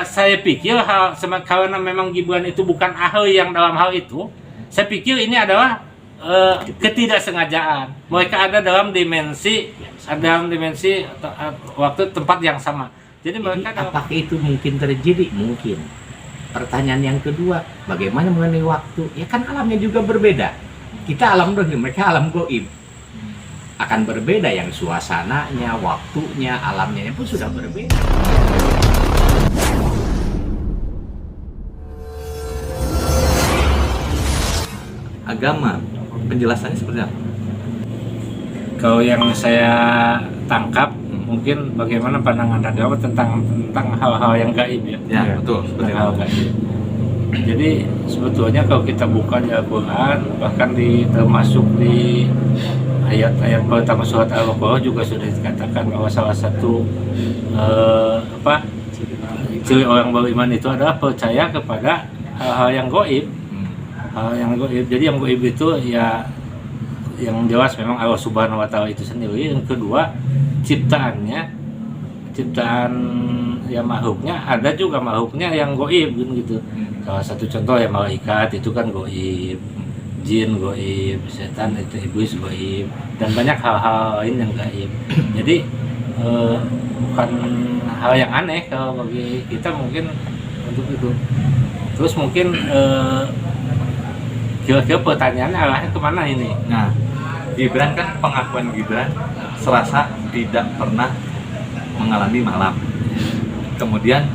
saya pikir karena memang Gibran itu bukan ahli yang dalam hal itu, saya pikir ini adalah ketidaksengajaan. Mereka ada dalam dimensi waktu tempat yang sama. Jadi mereka apakah itu mungkin terjadi? Mungkin. Pertanyaan yang kedua, bagaimana mengenai waktu? Ya kan alamnya juga berbeda. Kita alam rohim, mereka alam goib. Akan berbeda yang suasananya, waktunya, alamnya pun sudah berbeda. Agama, penjelasannya seperti apa? Kalau yang saya tangkap, mungkin bagaimana pandangan agama tentang hal-hal yang gaib ya. Ya, betul. Seperti Hal gaib. Jadi sebetulnya kalau kita buka di Al-Quran, bahkan termasuk di ayat-ayat pertama surat Al-Baqarah juga sudah dikatakan bahwa salah satu ciri orang beriman itu adalah percaya kepada hal-hal yang gaib. Hal yang gaib. Jadi yang gaib itu ya yang jelas memang Allah Subhanahu wa taala itu sendiri. Yang kedua, ciptaan ya makhluknya, ada juga makhluknya yang gaib gitu. Salah satu contoh ya malaikat itu kan gaib, jin gaib, setan itu iblis gaib, dan banyak hal-hal lain yang gaib. Jadi bukan hal yang aneh kalau bagi kita mungkin untuk itu. Terus mungkin kira-kira pertanyaannya arahnya kemana ini? Nah, Gibran kan pengakuan Gibran serasa tidak pernah mengalami malam. Kemudian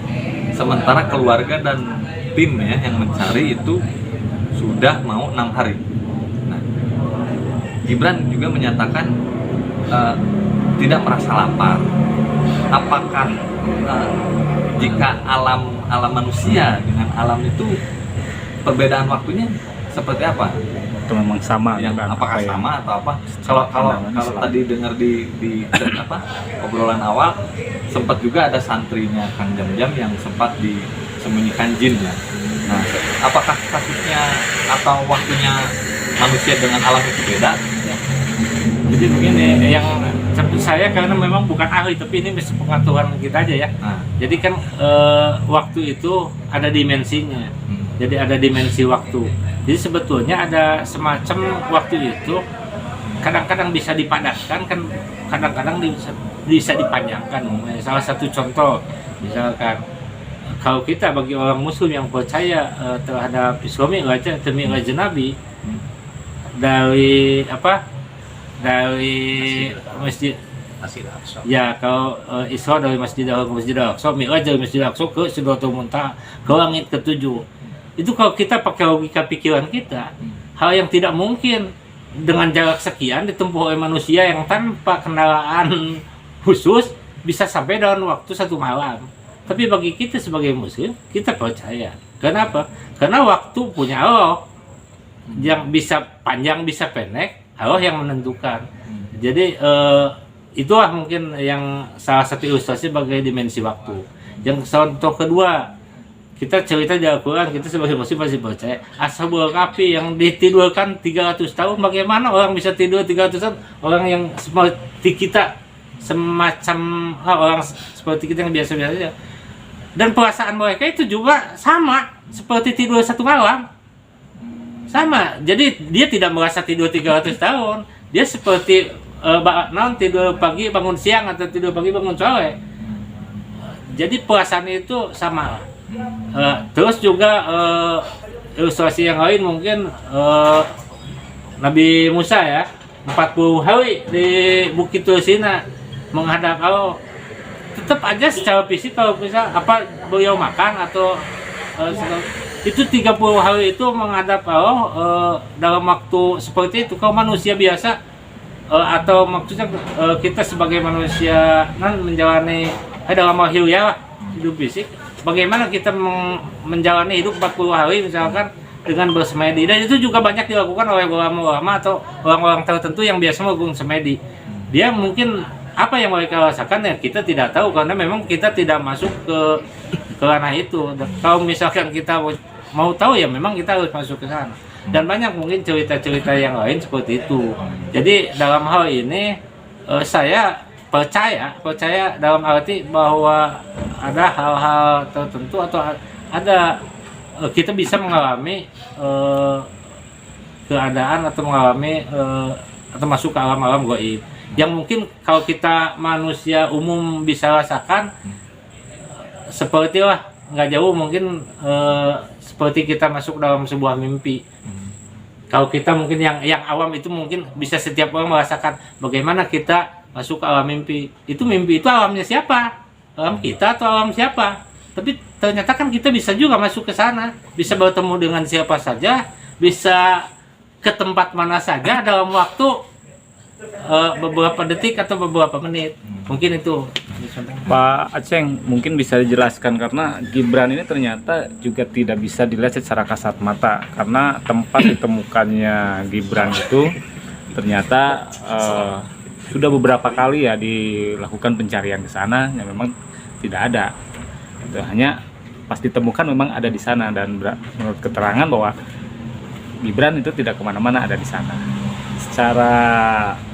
sementara keluarga dan tim ya yang mencari itu sudah mau 6 hari. Nah, Gibran juga menyatakan tidak merasa lapar. Apakah jika alam manusia dengan alam itu perbedaan waktunya seperti apa? Itu memang sama Yang kan? apakah sama atau apa? Kalau tadi dengar di obrolan awal sempat juga ada santrinya Kang Jam-Jam yang sempat disembunyikan jin ya. Nah, apakah kasusnya atau waktunya manusia dengan alam itu beda? Jadi begini, yang saya karena memang bukan ahli tapi ini pengaturan kita aja ya. Nah, Jadi kan waktu itu ada dimensinya. Jadi ada dimensi waktu. Jadi sebetulnya ada semacam waktu itu kadang-kadang bisa dipadatkan kan, kadang-kadang bisa dipanjangkan. Salah satu contoh misalkan kalau kita bagi orang muslim yang percaya terhadap Isra Mi'raj Nabi dari masjid ya, kalau Isra dari Masjidil ke Masjidil Aqsa, Mi'raj dari Masjidil Aqsa ke Sidratul Muntaha, ke langit ketujuh. Itu kalau kita pakai logika pikiran kita, hal yang tidak mungkin dengan jarak sekian ditempuh oleh manusia yang tanpa kendaraan khusus bisa sampai dalam waktu 1 malam. Tapi bagi kita sebagai muslim, kita percaya. Kenapa? Karena waktu punya Allah. Yang bisa panjang, bisa pendek, Allah yang menentukan. Jadi itulah mungkin yang salah satu ilustrasi sebagai dimensi waktu. Yang contoh kedua, kita cerita di Al-Quran, kita sebagai muslim masih percaya Ashabul Kahfi yang ditidurkan 300 tahun. Bagaimana orang bisa tidur 300 tahun? Orang yang seperti kita, orang seperti kita yang biasa-biasa saja. Dan perasaan mereka itu juga sama seperti tidur 1 malam. Sama, jadi dia tidak merasa tidur 300 tahun. Dia seperti tidur pagi bangun siang atau tidur pagi bangun sore. Jadi perasaan itu sama. Terus juga ilustrasi yang lain mungkin Nabi Musa ya 40 hari di Bukit Tursina menghadap Allah. Tetap aja secara fisik kalau misal beliau makan atau itu 30 hari itu menghadap Allah dalam waktu seperti itu. Kalau manusia biasa atau maksudnya kita sebagai manusia menjalani dalam hilya hidup fisik, bagaimana kita menjalani hidup 40 hari misalkan dengan bersemedi. Dan itu juga banyak dilakukan oleh ulama-ulama atau orang-orang tertentu yang biasa melakukan semedi. Dia mungkin apa yang mereka rasakan ya kita tidak tahu, karena memang kita tidak masuk ke ranah itu. Dan kalau misalkan kita mau tahu ya memang kita harus masuk ke sana. Dan banyak mungkin cerita-cerita yang lain seperti itu. Jadi dalam hal ini saya percaya dalam arti bahwa ada hal-hal tertentu atau ada kita bisa mengalami keadaan atau mengalami atau masuk ke alam-alam gaib yang mungkin kalau kita manusia umum bisa rasakan seperti lah nggak jauh mungkin seperti kita masuk dalam sebuah mimpi. Kalau kita mungkin yang awam itu mungkin bisa setiap orang merasakan bagaimana kita masuk ke alam mimpi. Itu mimpi itu alamnya siapa? Alam kita atau alam siapa? Tapi ternyata kan kita bisa juga masuk ke sana, bisa bertemu dengan siapa saja, bisa ke tempat mana saja dalam waktu beberapa detik atau beberapa menit. Mungkin itu. Pak Aceng mungkin bisa dijelaskan karena Gibran ini ternyata juga tidak bisa dilihat secara kasat mata karena tempat ditemukannya Gibran itu ternyata sudah beberapa kali ya dilakukan pencarian ke sana yang memang tidak ada. Itu hanya pas ditemukan memang ada di sana dan menurut keterangan bahwa Gibran itu tidak kemana-mana, ada di sana. Secara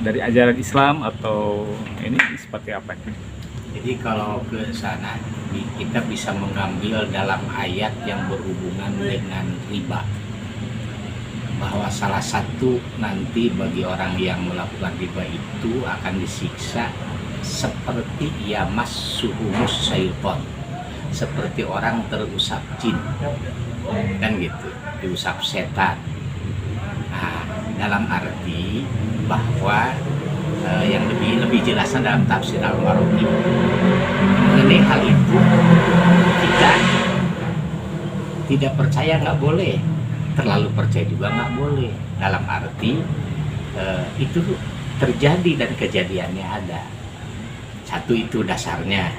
dari ajaran Islam atau ini seperti apa? Jadi kalau ke sana kita bisa mengambil dalam ayat yang berhubungan dengan riba, bahwa salah satu nanti bagi orang yang melakukan riba itu akan disiksa seperti yamas suhumus syaiton, seperti orang terusap jin, kan gitu, diusap setan. Nah, dalam arti bahwa yang lebih jelasnya dalam tafsir Al-Mawardi mengenai hal itu, kita tidak percaya nggak boleh, terlalu percaya juga nggak boleh, dalam arti itu terjadi dan kejadiannya ada. Satu itu dasarnya.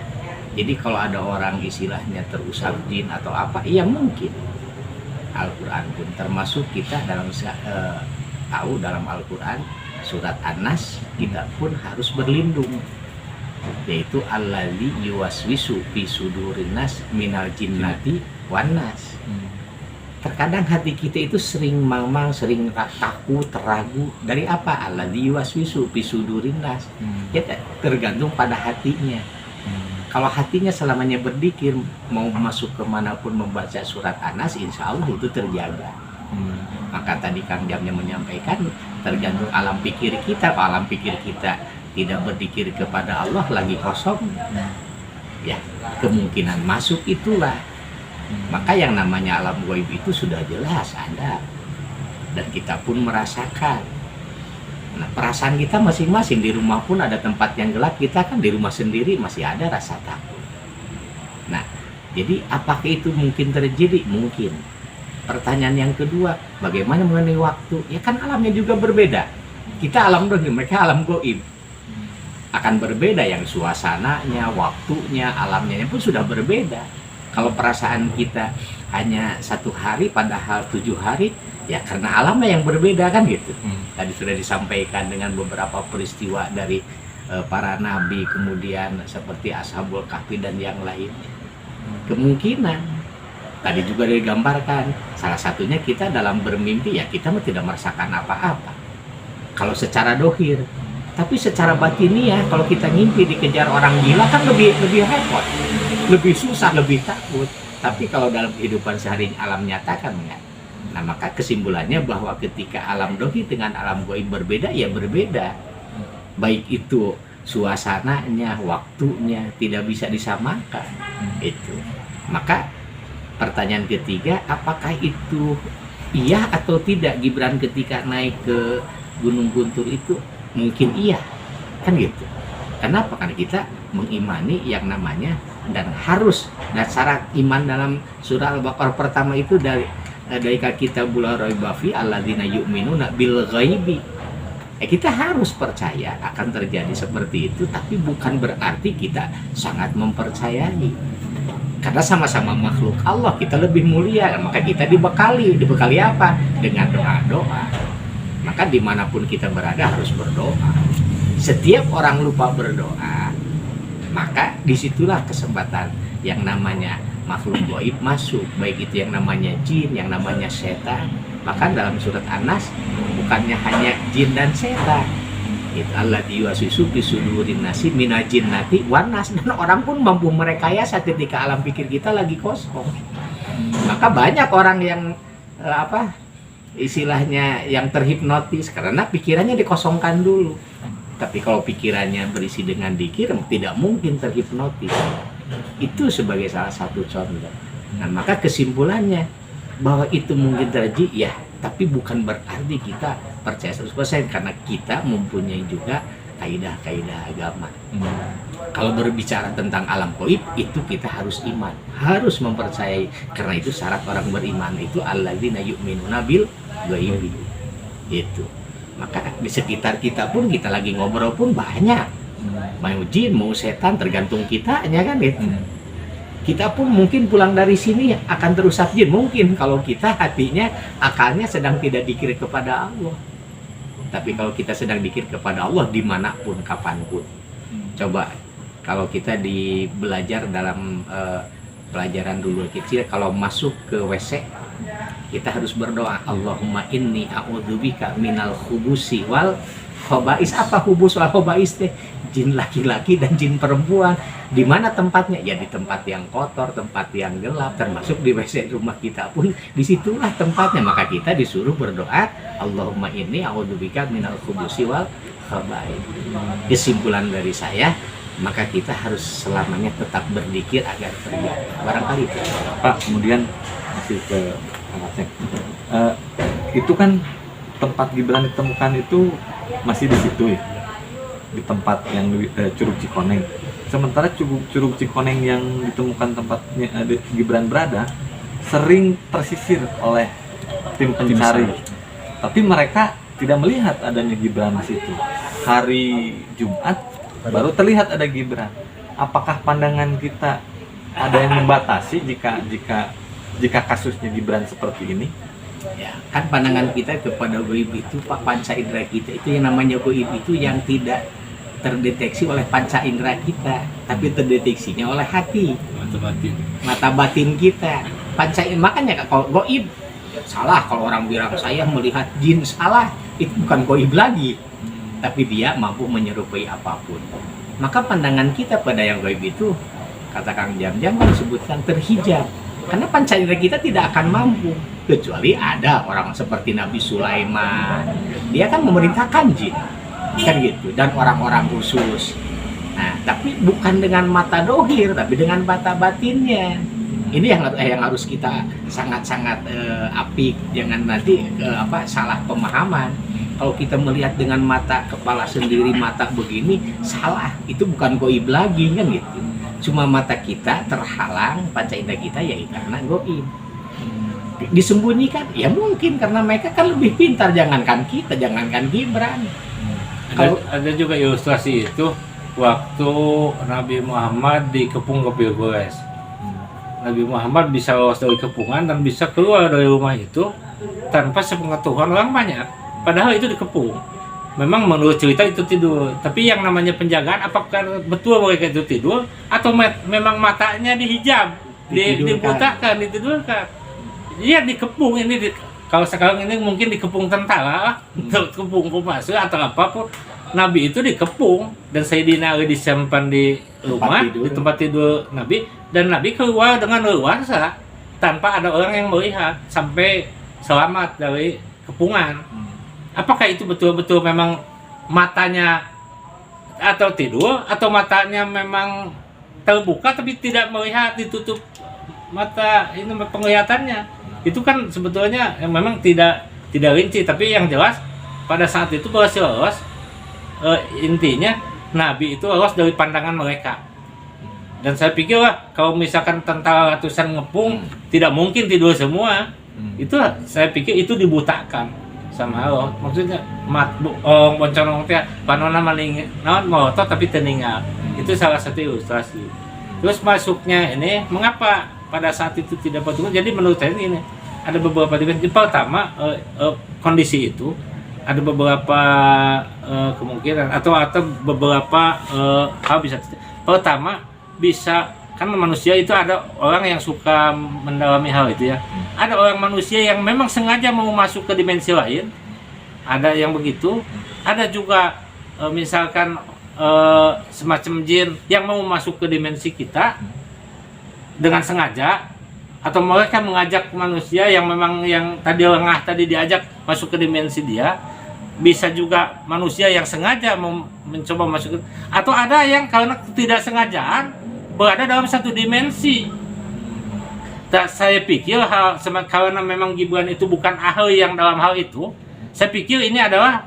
Jadi kalau ada orang istilahnya terusap jin atau apa, iya mungkin. Al-Quran pun termasuk kita dalam tahu dalam Al-Quran surat An-Nas kita pun harus berlindung, yaitu allazi yuwaswisu fi sudurin nas minal jinnati wan nas. Terkadang hati kita itu sering mamang, sering takut, ragu dari apa? Allazi yuwaswisu fi sudurin nas. Ya tergantung pada hatinya. Kalau hatinya selamanya berdikir, mau masuk kemanapun membaca surat An-Nas, insya Allah itu terjaga. Maka tadi Kang Jamnya menyampaikan, tergantung alam pikir kita. Kalau alam pikir kita tidak berdikir kepada Allah, lagi kosong, ya kemungkinan masuk itulah. Maka yang namanya alam gaib itu sudah jelas ada, dan kita pun merasakan. Nah, perasaan kita masing-masing, di rumah pun ada tempat yang gelap, kita kan di rumah sendiri masih ada rasa takut. Nah, jadi apakah itu mungkin terjadi? Mungkin. Pertanyaan yang kedua, bagaimana mengenai waktu? Ya kan alamnya juga berbeda. Kita alam dohir, mereka alam goib. Akan berbeda yang suasananya, waktunya, alamnya pun sudah berbeda. Kalau perasaan kita hanya 1 hari padahal 7 hari, ya karena alamnya yang berbeda kan gitu. Tadi sudah disampaikan dengan beberapa peristiwa dari para nabi, kemudian seperti Ashabul Kahfi dan yang lainnya. Kemungkinan tadi juga digambarkan, salah satunya kita dalam bermimpi ya kita tidak merasakan apa-apa. Kalau secara dohir, tapi secara batiniah kalau kita ngimpi dikejar orang gila kan lebih repot, lebih susah, lebih takut. Tapi kalau dalam kehidupan sehari alam nyata kan enggak. Nah, maka kesimpulannya bahwa ketika alam dohir dengan alam gaib berbeda, ya berbeda. Baik itu suasananya, waktunya tidak bisa disamakan. Itu. Maka pertanyaan ketiga, apakah itu iya atau tidak Gibran ketika naik ke Gunung Guntur itu? Mungkin iya. Kan gitu. Kenapa? Karena kita mengimani yang namanya dan harus, dan syarat iman dalam surah Al-Baqarah pertama itu dari kitabul raiba fi alladzina yu'minuna bil ghaibi. Kita harus percaya akan terjadi seperti itu, tapi bukan berarti kita sangat mempercayai. Karena sama-sama makhluk Allah, kita lebih mulia, maka kita dibekali apa? Dengan doa-doa. Maka dimanapun kita berada harus berdoa. Setiap orang lupa berdoa, maka disitulah kesempatan yang namanya makhluk gaib masuk, baik itu yang namanya jin, yang namanya setan. Bahkan dalam surat An-Nas bukannya hanya jin dan setan, Itu allati yuwaswisu fi sudurin nasi minal jinnati wan nas, dan orang pun mampu merekayasa ketika alam pikir kita lagi kosong. Maka banyak orang yang istilahnya yang terhipnotis karena pikirannya dikosongkan dulu. Tapi kalau pikirannya berisi dengan dzikir tidak mungkin terhipnotis. Itu sebagai salah satu contoh. Nah, maka kesimpulannya bahwa itu mungkin terjadi ya, tapi bukan berarti kita percaya 100% karena kita mempunyai juga kaidah-kaidah agama. Kalau berbicara tentang alam gaib itu kita harus iman, harus mempercayai, karena itu syarat orang beriman itu alladzina yu'minuna bil ghaibi. Itu. Maka di sekitar kita pun kita lagi ngobrol pun banyak. Mau jin, mau setan tergantung kitanya kan gitu. Kita pun mungkin pulang dari sini akan terusak jin mungkin kalau kita hatinya akalnya sedang tidak dikir kepada Allah. Tapi kalau kita sedang dikir kepada Allah dimanapun kapanpun. Coba kalau kita belajar dalam pelajaran dulu kecil, kalau masuk ke WC kita harus berdoa, Allahumma inni a'udzubika minal khubusi wal khobais. Apa hubus wal khobais teh? Jin laki-laki dan jin perempuan. Di mana tempatnya? Ya di tempat yang kotor, tempat yang gelap, termasuk di WC rumah kita pun disitulah tempatnya. Maka kita disuruh berdoa, Allahumma inni a'udzubika minal khubusi wal khobais. Kesimpulan dari saya, maka kita harus selamanya tetap berzikir agar terbiasa. Barangkali itu. Pak, kemudian masih ke Kang Aceh. Itu kan tempat Gibran ditemukan itu masih di situ ya, di tempat yang Curug Cikoneng. Sementara Curug Cikoneng yang ditemukan tempatnya Gibran berada sering tersisir oleh tim pencari. Tapi mereka tidak melihat adanya Gibran di situ. Hari Jumat baru terlihat ada Gibran. Apakah pandangan kita ada yang membatasi jika kasusnya Gibran seperti ini? Ya, kan pandangan kita kepada gaib itu, Pak, panca indera kita itu yang namanya gaib itu yang tidak terdeteksi oleh panca indera kita, tapi terdeteksinya oleh hati, mata batin kita. Makanya kalau gaib salah kalau orang bilang saya melihat jin, salah, itu bukan gaib lagi, tapi dia mampu menyerupai apapun. Maka pandangan kita pada yang gaib itu, kata Kang Jam-Jam kan disebutkan terhijab, karena panca indera kita tidak akan mampu, kecuali ada orang seperti Nabi Sulaiman, dia kan memerintahkan jin kan gitu, dan orang-orang khusus. Nah, tapi bukan dengan mata dohir, tapi dengan mata batinnya. Ini yang harus kita sangat-sangat apik, jangan nanti salah pemahaman. Kalau kita melihat dengan mata kepala sendiri, mata begini, salah, itu bukan gaib lagi kan gitu. Cuma mata kita terhalang, panca indera kita ya karena gaib. Disembunyikan ya mungkin karena mereka kan lebih pintar, jangankan kita, jangankan Gibran. Ada juga ilustrasi itu waktu Nabi Muhammad dikepung ke Pilgores. Nabi Muhammad bisa lolos dari kepungan dan bisa keluar dari rumah itu tanpa sepengetahuan orang banyak. Padahal itu dikepung. Memang menurut cerita itu tidur, tapi yang namanya penjagaan apakah betul mereka itu tidur atau memang matanya dihijab, dibutakan, ditidurkan. Iya dikepung ini kalau sekarang ini mungkin dikepung tentara, dikepung Kopassus atau apapun. Nabi itu dikepung dan Sayyidina Ali disimpan di rumah, di tempat tidur Nabi, dan Nabi keluar dengan leluasa tanpa ada orang yang melihat sampai selamat dari kepungan. Apakah itu betul-betul memang matanya atau tidur atau matanya memang terbuka tapi tidak melihat, ditutup mata ini penglihatannya? Itu kan sebetulnya yang memang tidak rinci, tapi yang jelas pada saat itu berhasil lolos. Intinya Nabi itu lolos dari pandangan mereka. Dan saya pikir kalau misalkan tentara ratusan ngepung tidak mungkin tidur semua. Itu saya pikir itu dibutakan sama Allah. Maksudnya orang boncorong teh panona maling naon motor tapi teninggal. Itu salah satu ilustrasi. Terus masuknya ini mengapa pada saat itu tidak betul? Jadi menurut saya ini ada beberapa dimensi. Pertama, kondisi itu ada beberapa kemungkinan atau beberapa hal bisa. Pertama, bisa kan manusia itu ada orang yang suka mendalami hal itu ya. Ada orang manusia yang memang sengaja mau masuk ke dimensi lain. Ada yang begitu. Ada juga misalkan semacam jin yang mau masuk ke dimensi kita dengan sengaja, atau mereka mengajak manusia yang memang yang tadi lengah tadi diajak masuk ke dimensi dia. Bisa juga manusia yang sengaja mencoba masuk ke, atau ada yang karena ketidaksengajaan berada dalam satu dimensi. Saya pikir karena memang Gibran itu bukan ahli yang dalam hal itu, saya pikir ini adalah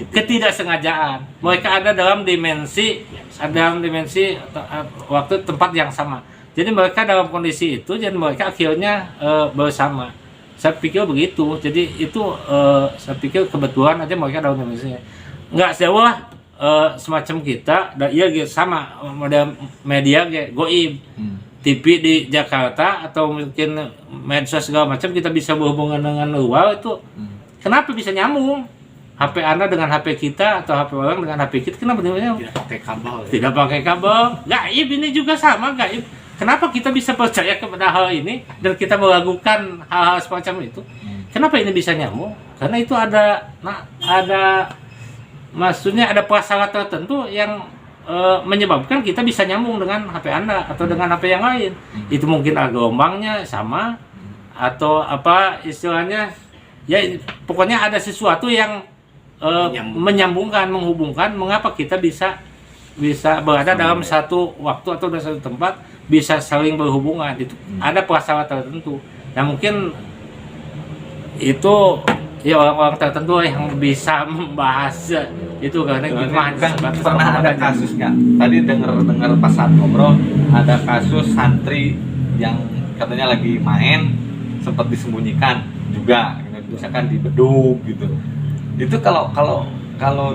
ketidaksengajaan. Mereka ada dalam dimensi waktu tempat yang sama. Jadi mereka dalam kondisi itu, dan mereka akhirnya bersama. Saya pikir begitu. Jadi itu saya pikir kebetulan aja mereka dalam dimensi. Nggak jauh lah semacam kita. Dan iya sama model media kayak goib. TV di Jakarta atau mungkin medsos segala macam, kita bisa berhubungan dengan luar itu. Kenapa bisa nyambung? HP Anda dengan HP kita atau HP orang dengan HP kita, kenapa tidak pakai kabel? Tidak pakai kabel. Gaib ini juga sama, gaib. Kenapa kita bisa percaya kepada hal ini dan kita meragukan hal-hal semacam itu? Kenapa ini bisa nyambung? Karena itu ada maksudnya ada prasyarat tertentu yang menyebabkan kita bisa nyambung dengan HP Anda atau dengan HP yang lain. Itu mungkin gelombangnya sama atau apa istilahnya, ya pokoknya ada sesuatu yang menyambungkan, menghubungkan, mengapa kita bisa berada dalam satu waktu atau dalam satu tempat, bisa saling berhubungan. Itu ada prasyarat tertentu yang mungkin itu ya orang-orang tertentu yang bisa membahas itu, karena gimana kan pernah ada kasus kan tadi dengar pas saat ngobrol, ada kasus santri yang katanya lagi main sempat disembunyikan juga, misalkan di bedug gitu. Itu kalau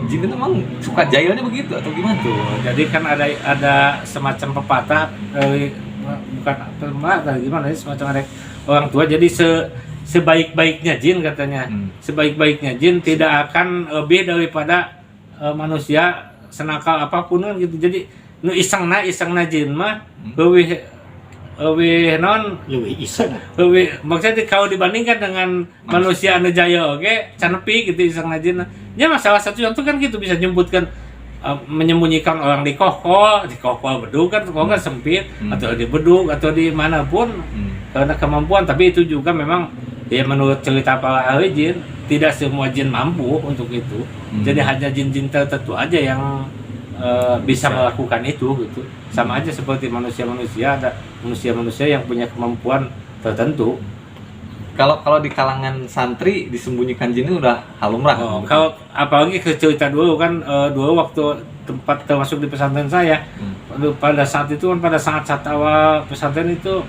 jin itu memang suka jahilnya begitu atau gimana tuh? Jadi kan ada semacam pepatah bukan pepatah gimana sih, semacam ada orang tua, jadi sebaik-baiknya jin katanya. Sebaik-baiknya jin tidak akan lebih daripada manusia senakal apapun kan gitu. Jadi nu isengna jin mah lebih maksudnya kalau dibandingkan dengan manusia anu jaya canepi gitu isengna jin. Ya masalah satu contoh kan gitu, bisa nyebutkan menyembunyikan orang di koko bedug kan, koko kan sempit, atau di bedug atau di manapun karena kemampuan. Tapi itu juga memang ya menurut cerita para ahli jin, tidak semua jin mampu untuk itu. Jadi hanya jin-jin tertentu aja yang bisa melakukan itu gitu. Sama aja seperti manusia-manusia, ada manusia-manusia yang punya kemampuan tertentu. Kalau di kalangan santri disembunyikan jin itu udah halumrah. Kalau apalagi ke cerita dulu kan, dulu waktu tempat termasuk di pesantren saya, pada saat itu kan, pada saat awal pesantren itu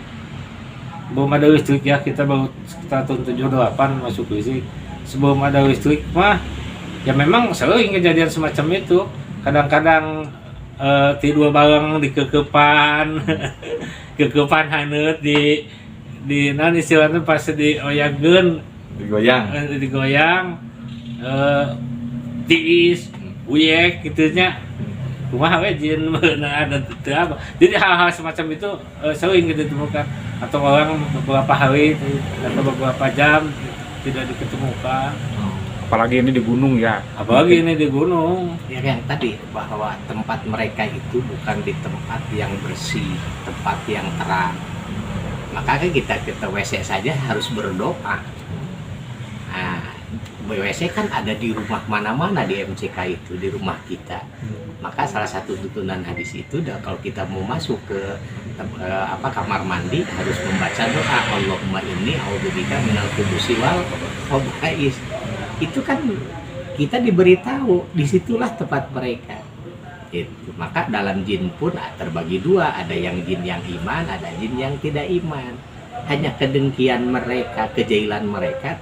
belum ada listrik ya, kita baru sekitar tahun 78 masuk listrik. Sebelum ada listrik mah ya memang sering kejadian semacam itu. Kadang-kadang tidur bareng di kekepan haneut di non istilahnya pas dioyangkeun digoyang tiis uyek gitunya, kumaha we jin ada apa. Jadi hal-hal semacam itu sering kita temukan, atau orang beberapa hari atau beberapa jam tidak diketemukan. Apalagi ini di gunung ya. Apalagi ini di gunung. Ya yang tadi bahwa tempat mereka itu bukan di tempat yang bersih, tempat yang terang. Makanya kita WC saja harus berdoa. Nah, WC kan ada di rumah mana-mana di MCK itu, di rumah kita. Maka salah satu tuntunan hadis itu, kalau kita mau masuk ke kamar mandi harus membaca doa Allahumma inni a'udzubika minal khubuthi wal khaba'is. Itu kan kita diberitahu disitulah tempat mereka. Itu. Maka dalam jin pun terbagi dua, ada yang jin yang iman, ada jin yang tidak iman. Hanya kedengkian mereka, kejahilan mereka,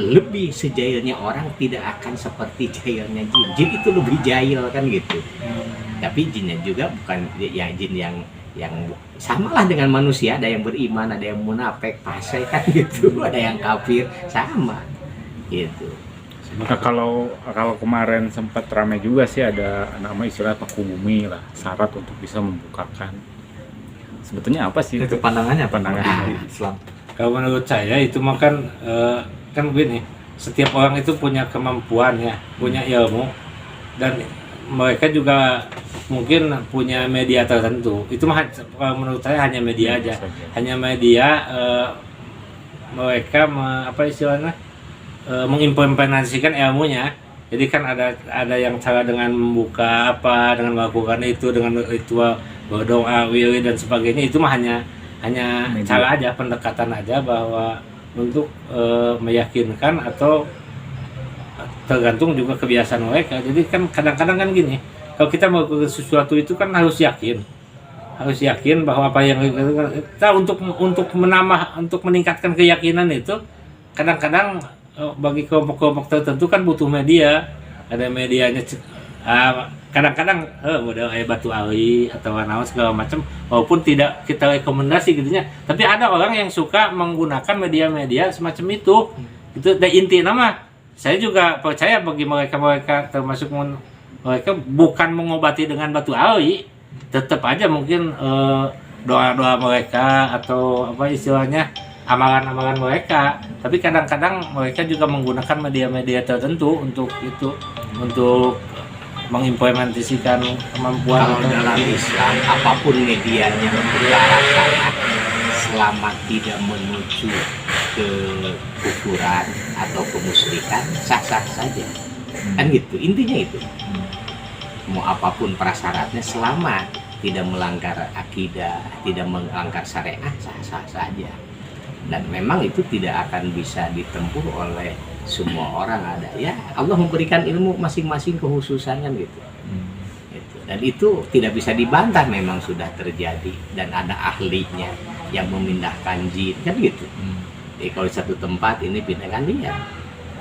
lebih sejailnya orang tidak akan seperti jahilnya jin. Jin itu lebih jahil kan gitu. Tapi jinnya juga bukan ya jin yang samalah dengan manusia, ada yang beriman, ada yang munafik, fasik kan gitu, ada yang kafir, sama gitu. Nah, kalau kemarin sempat ramai juga sih, ada nama istilah paku bumi lah, syarat untuk bisa membukakan. Sebetulnya apa sih itu pandangannya Islam? Kalau menurut saya itu makan kan begini, setiap orang itu punya kemampuan ya, punya ilmu. dan mereka juga mungkin punya media tertentu. Itu mah menurut saya hanya media aja, hanya media. Mereka apa istilahnya mengimplementasikan ilmunya. Jadi kan ada yang cara dengan membuka apa, dengan melakukan itu, dengan ritual berdoa, wirid dan sebagainya. Itu mah hanya media. Cara aja, pendekatan aja, bahwa untuk meyakinkan atau tergantung juga kebiasaan mereka. Jadi kan kadang-kadang kan gini, kalau kita mau ke sesuatu itu kan harus yakin bahwa apa yang kita untuk menambah, untuk meningkatkan keyakinan itu kadang-kadang bagi kelompok-kelompok tertentu kan butuh media. Ada medianya, kadang-kadang model batu ali atau naon segala macam, walaupun tidak kita rekomendasi gitunya, tapi ada orang yang suka menggunakan media-media semacam itu. Itu inti nama. Saya juga percaya bagi mereka termasuk mereka bukan mengobati dengan batu ali, tetap aja mungkin doa-doa mereka atau apa istilahnya amalan-amalan mereka, tapi kadang-kadang mereka juga menggunakan media-media tertentu untuk itu, untuk mengimplementasikan kemampuan. Kalau dalam Islam apapun medianya untuk ke arah sana, selama tidak menuju ke kufuran atau kemusyrikan, sah-sah saja. Kan gitu, intinya itu. Mau apapun prasyaratnya, selama tidak melanggar akidah, tidak melanggar syariat, sah-sah saja. Dan memang itu tidak akan bisa ditempuh oleh semua orang. Ada ya, Allah memberikan ilmu masing-masing kekhususannya gitu. Dan itu tidak bisa dibantah, memang sudah terjadi dan ada ahlinya yang memindahkan jin, kan gitu. Jadi kalau di satu tempat ini pindahkan dia,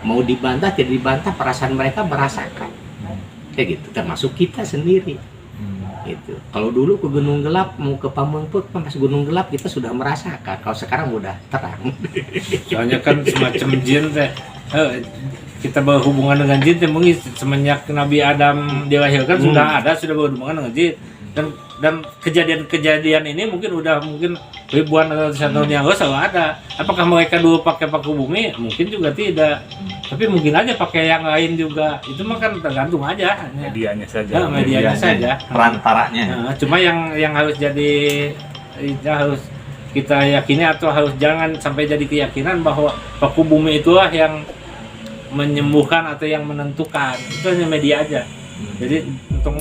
mau dibantah tidak dibantah, perasaan mereka merasakan, kayak gitu. Termasuk kita sendiri. Gitu. Kalau dulu ke Gunung Gelap mau ke Pamengpeuk, pas Gunung Gelap kita sudah merasakan. Kalau sekarang udah terang. Soalnya kan semacam jin teh, kita berhubungan dengan jin teh mungkin semenjak Nabi Adam dilahirkan sudah berhubungan dengan jin, dan kejadian ini udah ribuan atau tahun yang lalu selalu ada. Apakah mereka dulu pakai paku bumi? Mungkin juga tidak. Tapi mungkin aja pakai yang lain juga. Itu mah kan tergantung aja. Medianya saja. Ya, medianya saja. Perantaranya. Nah, cuma yang harus harus kita yakini atau harus jangan sampai jadi keyakinan bahwa paku bumi itulah yang menyembuhkan atau yang menentukan. Itu hanya media aja. Jadi untuk